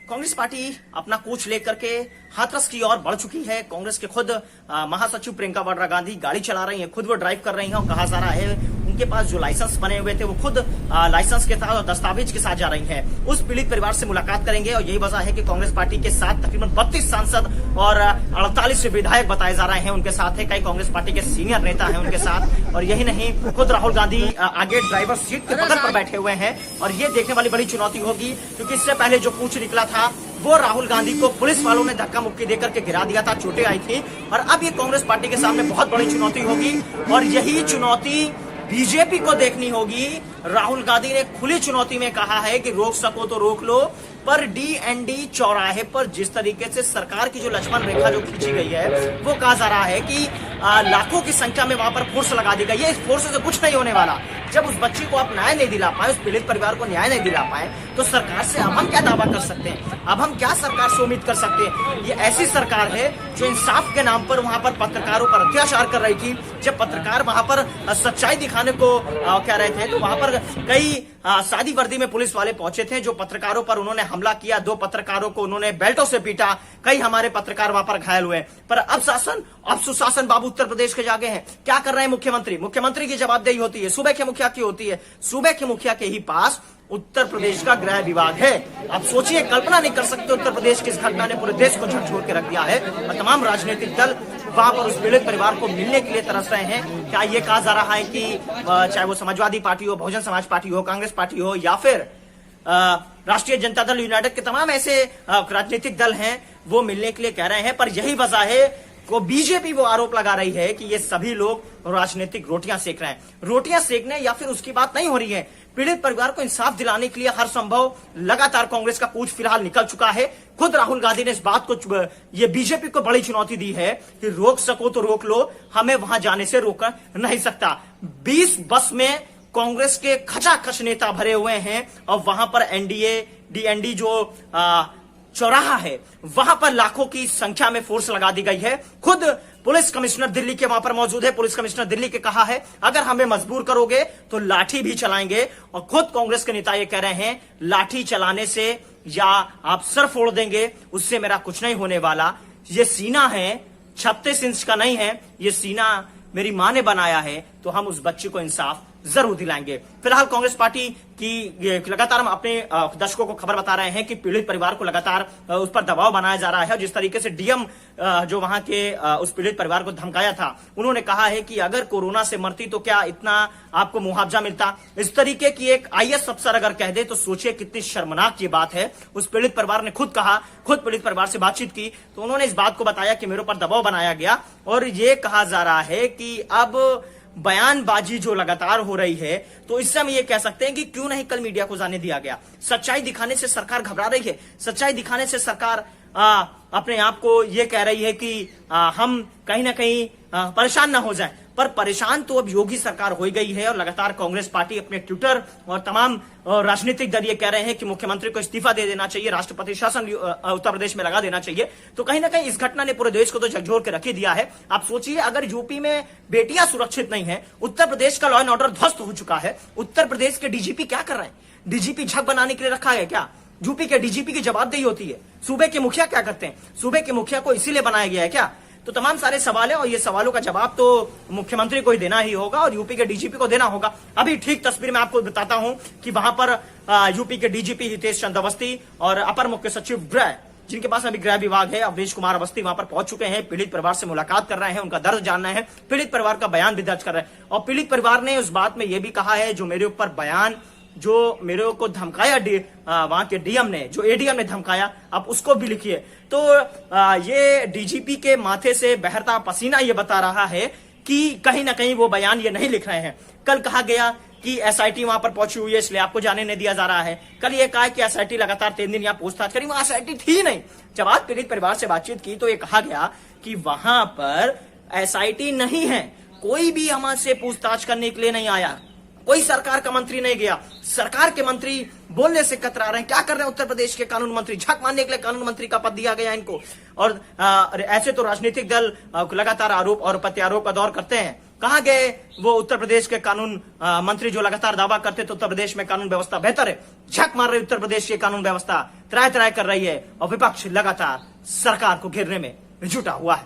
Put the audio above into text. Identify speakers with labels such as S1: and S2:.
S1: Congress party अपना कूच लेकर के हाथरस की ओर बढ़ चुकी है। कांग्रेस के खुद महासचिव प्रियंका वाड्रा गांधी गाड़ी चला रही हैं, खुद वो ड्राइव कर रही हैं और कहा जा रहा है उनके पास जो लाइसेंस बने हुए थे वो खुद लाइसेंस के साथ और दस्तावेज के साथ जा रही हैं। उस पीड़ित परिवार से मुलाकात करेंगे और यही वजह है कि कांग्रेस पार्टी के साथ तकरीबन 32 सांसद और 48 विधायक बताए जा रहे हैं उनके साथ है। कई कांग्रेस पार्टी के सीनियर नेता हैं उनके साथ, और यही नहीं खुद राहुल गांधी आगे ड्राइवर सीट के बगल पर बैठे हुए हैं। और ये देखने वाली बड़ी चुनौती होगी, क्योंकि इससे पहले जो कूच निकला था वो राहुल गांधी को पुलिस वालों ने धक्का मुक्की देकर के गिरा दिया था, चोटें आई थी। और अब ये कांग्रेस पार्टी के सामने बहुत बड़ी चुनौती होगी, और यही चुनौती बीजेपी को देखनी होगी। राहुल गांधी ने खुली चुनौती में कहा है कि रोक सको तो रोक लो, पर डीएनडी चौराहे पर जिस तरीके से सरकार की जो लक्ष्मण रेखा जो खींची गई है वो कहा जा रहा है कि लाखों की संख्या में वहां पर फोर्स लगा दी गई है। इस फोर्स से कुछ नहीं होने वाला। जब उस बच्ची को आप न्याय नहीं दिला पाए, उस पीड़ित परिवार को न्याय नहीं दिला पाए, तो सरकार से अब हम क्या दावा कर सकते हैं? अब हम क्या सरकार से उम्मीद कर सकते हैं? ये ऐसी सरकार है जो इंसाफ के नाम पर वहां पर पत्रकारों पर अत्याचार कर रही थी। जब पत्रकार वहां पर सच्चाई दिखाने को कह रहे थे तो वहां पर कई सादी वर्दी में पुलिस वाले पहुंचे थे जो पत्रकारों पर उन्होंने हमला किया। 2 पत्रकारों को उन्होंने बेल्टों से पीटा, कई हमारे पत्रकार वहां पर घायल हुए। पर अब सुशासन बाबू उत्तर प्रदेश के जागे हैं। क्या कर रहे हैं मुख्यमंत्री की जवाबदेही होती है, सूबे के मुखिया की होती है। सूबे के मुखिया के ही पास उत्तर प्रदेश का गृह विभाग है। आप सोचिए, कल्पना नहीं कर सकते उत्तर प्रदेश की इस घटना ने पूरे देश को झकझोर के रख दिया है। और तमाम राजनीतिक दल वहां पर उस पीड़ित परिवार को मिलने के लिए तरस रहे हैं। क्या ये कहा जा रहा है कि चाहे वो समाजवादी पार्टी हो, बहुजन समाज पार्टी हो, कांग्रेस पार्टी हो, या फिर राष्ट्रीय जनता दल यूनाइटेड के तमाम ऐसे राजनीतिक दल हैं वो मिलने के लिए कह रहे हैं। पर यही वजह है को बीजेपी वो आरोप लगा रही है कि ये सभी लोग राजनीतिक रोटियां सेक रहे हैं। रोटियां सेकने या फिर उसकी बात नहीं हो रही है। पीड़ित परिवार को इंसाफ दिलाने के लिए हर संभव लगातार कांग्रेस का कूच फिलहाल निकल चुका है। खुद राहुल गांधी ने इस बात को, ये बीजेपी को बड़ी चुनौती दी है कि रोक सको तो रोक लो, हमें वहां जाने से रोक नहीं सकता। 20 बस में कांग्रेस के खचाखच नेता भरे हुए हैं और वहां पर एनडीए डीएनडी जो चौराहा है वहां पर लाखों की संख्या में फोर्स लगा दी गई है। खुद पुलिस कमिश्नर दिल्ली के वहां पर मौजूद है। पुलिस कमिश्नर दिल्ली के कहा है अगर हमें मजबूर करोगे तो लाठी भी चलाएंगे। और खुद कांग्रेस के नेता ये कह रहे हैं लाठी चलाने से या आप सर फोड़ देंगे उससे मेरा कुछ नहीं होने वाला। ये सीना है 36 इंच का नहीं है, ये सीना मेरी मां ने बनाया है, तो हम उस बच्चे को इंसाफ जरूर दिलाएंगे। फिलहाल कांग्रेस पार्टी की लगातार हम अपने दर्शकों को खबर बता रहे हैं कि पीड़ित परिवार को लगातार उस पर दबाव बनाया जा रहा है। जिस तरीके से डीएम जो वहां के उस पीड़ित परिवार को धमकाया था, उन्होंने कहा है कि अगर कोरोना से मरती तो क्या इतना आपको मुआवजा मिलता। इस तरीके की एक आईएएस अफसर अगर कह दे तो सोचिए कितनी शर्मनाक ये बात है। उस पीड़ित परिवार ने खुद पीड़ित परिवार से बातचीत की तो उन्होंने इस बात को बताया कि मेरे ऊपर दबाव बनाया गया। और ये कहा जा रहा है कि अब बयानबाजी जो लगातार हो रही है, तो इससे हम ये कह सकते हैं कि क्यों नहीं कल मीडिया को जाने दिया गया। सच्चाई दिखाने से सरकार घबरा रही है। सच्चाई दिखाने से सरकार अपने आप को ये कह रही है कि हम कहीं ना कहीं परेशान ना हो जाएं। पर परेशान तो अब योगी सरकार हो गई है और लगातार कांग्रेस पार्टी अपने ट्विटर और तमाम राजनीतिक दल ये कह रहे हैं कि मुख्यमंत्री को इस्तीफा दे देना चाहिए, राष्ट्रपति शासन उत्तर प्रदेश में लगा देना चाहिए। तो कहीं ना कहीं इस घटना ने पूरे देश को तो झकझोर के रख ही दिया है। आप सोचिए, अगर यूपी में बेटियां सुरक्षित नहीं है, उत्तर प्रदेश का लॉ एंड ऑर्डर ध्वस्त हो चुका है, उत्तर प्रदेश के डीजीपी क्या कर रहे हैं? डीजीपी झक बनाने के लिए रखा है क्या? यूपी के डीजीपी की जवाबदेही होती है। सूबे के मुखिया क्या करते हैं? सूबे के मुखिया को इसीलिए बनाया गया है क्या? तो तमाम सारे सवाल है और ये सवालों का जवाब तो मुख्यमंत्री को ही देना ही होगा और यूपी के डीजीपी को देना होगा। अभी ठीक तस्वीर में आपको बताता हूं कि वहां पर यूपी के डीजीपी हितेश चंद्र अवस्थी और अपर मुख्य सचिव गृह, जिनके पास अभी गृह विभाग है, अवनीश कुमार अवस्थी वहां पर पहुंच चुके हैं। पीड़ित परिवार से मुलाकात कर रहे हैं, उनका दर्द जानना है, पीड़ित परिवार का बयान भी दर्ज कर रहे हैं। और पीड़ित परिवार ने उस बात में यह भी कहा है जो मेरे ऊपर बयान जो मेरे को धमकाया वहां के डीएम ने, जो एडीएम ने धमकाया, आप उसको भी लिखिए। तो ये डीजीपी के माथे से बहता पसीना ये बता रहा है कि कहीं ना कहीं वो बयान ये नहीं लिख रहे हैं। कल कहा गया कि एसआईटी वहां पर पहुंची हुई है इसलिए आपको जाने नहीं दिया जा रहा है। कल ये कहा कि एसआईटी लगातार 3 दिन यहाँ पूछताछ करी, वहां एसआईटी थी नहीं। जब आज पीड़ित परिवार से बातचीत की तो ये कहा गया कि वहां पर एसआईटी नहीं है, कोई भी हमसे पूछताछ करने के लिए नहीं आया, कोई सरकार का मंत्री नहीं गया। सरकार के मंत्री बोलने से कतरा रहे हैं। क्या कर रहे हैं उत्तर प्रदेश के कानून मंत्री? झक मारने के लिए कानून मंत्री का पद दिया गया इनको। और ऐसे तो राजनीतिक दल लगातार आरोप और प्रत्यारोप का दौर करते हैं। कहां गए वो उत्तर प्रदेश के कानून मंत्री जो लगातार दावा करते थे उत्तर प्रदेश में कानून व्यवस्था बेहतर है? झक मार रही उत्तर प्रदेश की कानून व्यवस्था त्राय त्राय कर रही है और विपक्ष लगातार सरकार को घेरने में जुटा हुआ है।